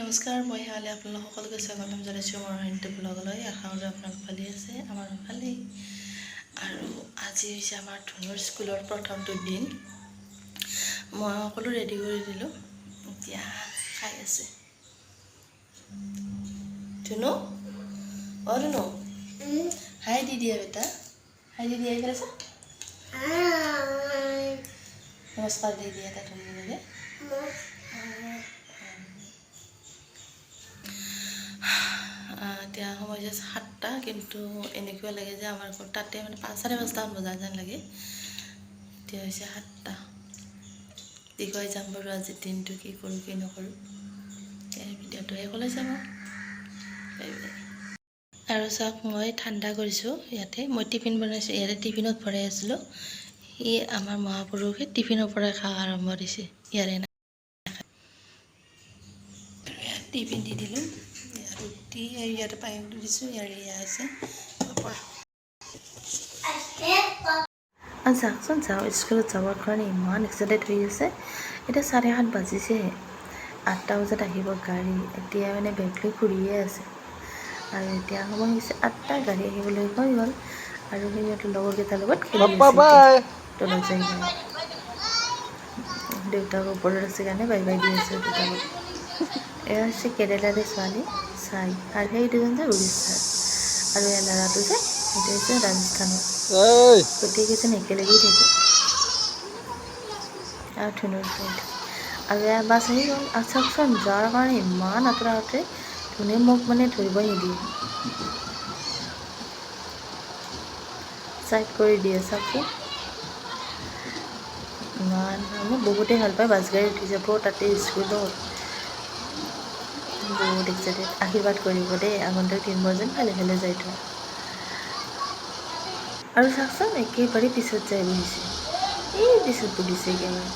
নমস্কাৰ, মই শেৱালি আপোনালোক সকলোকে স্বাগতম জনাইছোঁ মোৰ অন্য ব্লগলৈ। আশা কৰোঁ আপোনালোক ভালেই আছে, আমাৰো ভালেই। আৰু আজি হৈছে আমাৰ ধনুৰ স্কুলৰ প্ৰথমটো দিন। মই সকলো ৰেডি কৰি দিলোঁ, এতিয়া খাই আছে। ধুনু, অ ধুনু, হাই দি দিয়া বেটা, হাই দি দিয়া এইফালে চা। নমস্কাৰ দি দিয়া এটা ধুনীয়াকৈ। এতিয়া সময় যে 7টা, কিন্তু এনেকুৱা লাগে যে আমাৰ ঘৰ তাতে মানে 5:30 বজা যেন লাগে। এতিয়া হৈছে 7টা। দেখুৱাই যাম বাৰু আজিৰ দিনটো কি কৰোঁ কি নকৰোঁ। ভিডিঅ'টো শেষলৈ চাব। আৰু চাওক, মই ঠাণ্ডা কৰিছোঁ ইয়াতে। মই টিফিন বনাইছোঁ, ইয়াতে টিফিনত ভৰাই আছিলোঁ। সি আমাৰ মহাপুৰুষে টিফিনৰ পৰাই খোৱা আৰম্ভ দিছে, ইয়াৰে না টিফিন দি দিলোঁ। ৰুটি আৰু ইয়াতে পায়সটো দিছোঁ, ইয়াৰে এয়া আছে পাপৰ। যাওকচোন যাওঁ, স্কুলত যাবৰ কাৰণে ইমান এক্সাইটেড হৈ আছে। এতিয়া 7:30 বাজিছেহে, 8টা বজাত আহিব গাড়ী। এতিয়া মানে বেগ লৈ ঘূৰিয়ে আছে। আৰু এতিয়া সময় হৈছে 8টা, গাড়ী আহিবলৈ হৈ গ'ল। আৰু সিহঁতৰ লগৰকেইটাৰ লগত খেলি আছে তলত যাই কিনে। দেউতাক ওপৰত আছে কাৰণে বাই বাই দি আছে দেউতাকক। এয়া হৈছে কেৰেলাৰে ছোৱালী চাই, আৰু সেই দুজন যে উৰিষ্যাৰ। আৰু এয়া ল'ৰাটো যে সেইটো হৈছে ৰাজস্থানৰ। গোটেইকেইজন একেলগেই থাকে। আৰু ধুনুৰ ফ্ৰেণ্ড। আৰু এয়া বাছ আহি গ'ল। আৰু চাওকচোন, যোৱাৰ কাৰণে ইমান আঁতৰাওঁতে ধুনুৱে মোক মানে ধৰিবই নিদিয়ে, চাইড কৰি দিয়ে। চাওকচোন, ইমান মোক বহুতেই ভাল পায়। বাছ গাড়ী উঠি যাব তাতে স্কুলত, বহুত এক্সাইটেড। আশীৰ্বাদ কৰিব দেই, আগন্তুক দিনবোৰ যেন ভালে ভালে যাই থওঁ। আৰু চাওকচোন, একেবাৰে পিছত যাই বহিছে, এই পিছত বহিছে একেবাৰে।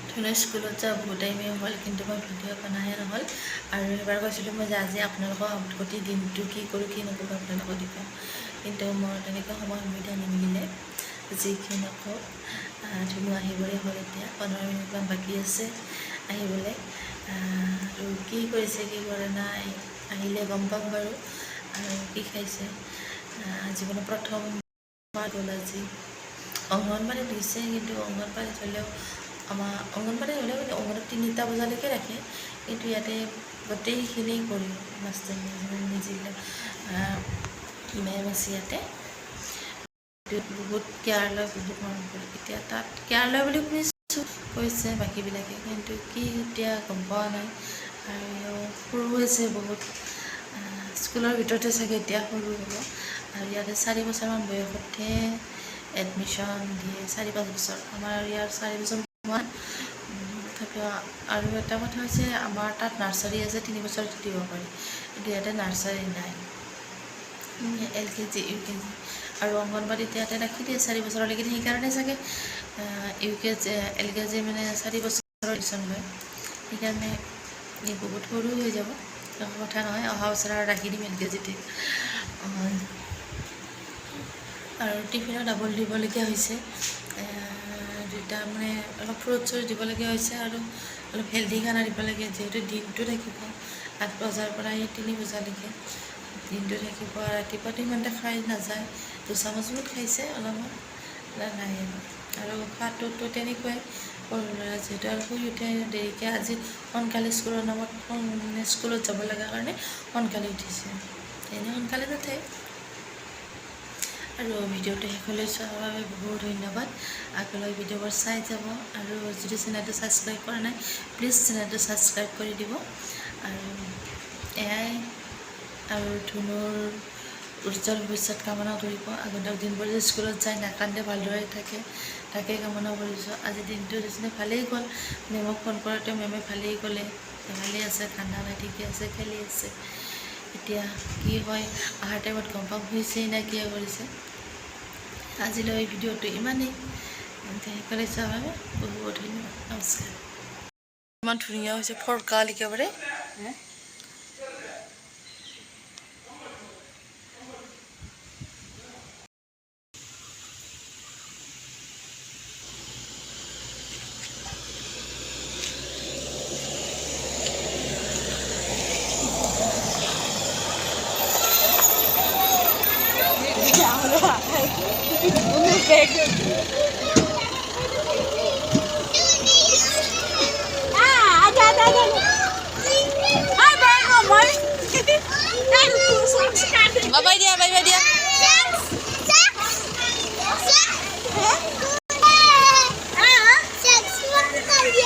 ধুনুৰ স্কুলত যোৱা বহুত টাইমেই হ'ল, কিন্তু মই ভিডিঅ' বনাহে নহ'ল। আৰু এবাৰ কৈছিলোঁ মই যে আজি আপোনালোকক গোটেই দিনটো কি কৰোঁ কি নকৰোঁ আপোনালোকক দেখুৱাম, কিন্তু মোৰ তেনেকৈ সময় সুবিধা নিমিলিলে। যিকি নকওঁ, ধুনু আহিবৰে হ'ল। এতিয়া 15 মিনিটমান বাকী আছে আহিবলৈ। আৰু কি কৰিছে কি কৰা নাই আহিলে গম পাম বাৰু। আৰু কি খাইছে, জীৱনৰ প্ৰথম গ'ল আজি। অংগনবাড়ী দিছে, কিন্তু অংগনবাড়ীত হ'লেও আমাৰ অংগনবাড়ী হ'লেও মানে অংগনবাড়ীত 3টা বজালৈকে ৰাখে, কিন্তু ইয়াতে গোটেইখিনি কৰি মাষ্টৰনী যিবিলাক মেম আছে ইয়াতে বহুত কেয়াৰ লয়, বহুত মৰম কৰে। এতিয়া তাত কেয়াৰ লয় বুলি শুনিছোঁ, কৈছে বাকীবিলাকে, কিন্তু কি এতিয়া গম পোৱা নাই। আৰু সৰু হৈছে বহুত, স্কুলৰ ভিতৰতে চাগে এতিয়া সৰু হ'ব। আৰু ইয়াতে 4 বছৰমান বয়সতহে এডমিশ্যন দিয়ে, 4-5 বছৰ। আমাৰ ইয়াৰ 4 বছৰ হোৱা। তথাপিও আৰু এটা কথা হৈছে, আমাৰ তাত নাৰ্চাৰী আছে, 3 বছৰত দিব পাৰি, কিন্তু ইয়াতে নাৰ্চাৰী নাই। LKG UKG আৰু অংগনবাড়ীত ইয়াতে ৰাখি দিয়ে 4 বছৰলৈকে। সেইকাৰণে চাগে LKG মানে 4 বছৰৰ এডমিশ্যন লয়। সেইকাৰণে বহুত সৰু হৈ যাব, কথা নহয়। অহা বছৰ আৰু ৰাখি দিম LKGতে। আৰু টিফিনত ডাবল দিবলগীয়া হৈছে, দুটা মানে অলপ ফ্ৰুটছৰ দিবলগীয়া হৈছে, আৰু অলপ হেল্ডি খানা দিব লাগে, যিহেতু দিনটো থাকিব 8 বজাৰ পৰা 3 বজালৈকে দিনটো থাকিব। ৰাতিপুৱাটো ইমানটা খাই নাযায়, 2 চামুচমান খাইছে, অলপমান নাই। আৰু খোৱাটোতো তেনেকুৱাই, সৰু ল'ৰা যিহেতু। আৰু শুই উঠে দেৰিকৈ, আজি সোনকালে স্কুলৰ নামত মানে স্কুলত যাব লগা কাৰণে সোনকালে উঠিছে, এনেই সোনকালে নুঠে। আৰু ভিডিঅ'টো শেষলৈ চোৱাৰ বাবে বহুত ধন্যবাদ। আগলৈ ভিডিঅ'বোৰ চাই যাব, আৰু যদি চেনেলটো ছাবস্ক্ৰাইব কৰা নাই প্লিজ চেনেলটো ছাবস্ক্ৰাইব কৰি দিব। আৰু এয়াই, আৰু ধুনুৰ উজ্জ্বল ভৱিষ্যত কামনা কৰিব। আগন্তুক দিনবোৰ যে স্কুলত যায় নাকান্দে, ভালদৰে থাকে, তাকে কামনা কৰিছোঁ। আজিৰ দিনটো নিচিনা ভালেই গ'ল। মেমক ফোন কৰোঁতে মেমে ভালেই ক'লে, ভালেই আছে, ঠাণ্ডা নাই, ঠিকে আছে, খেলি আছে। এতিয়া কি হয় অহাৰ টাইমত গম পাম, শুইছেই নে কিয় কৰিছে। আজিলৈ ভিডিঅ'টো ইমানেই, সেইকাৰণে চোৱাৰ বাবে বহুত বহুত ধন্যবাদ। নমস্কাৰ। ইমান ধুনীয়া হৈছে, ফৰকাল একেবাৰে। Bye bye dia.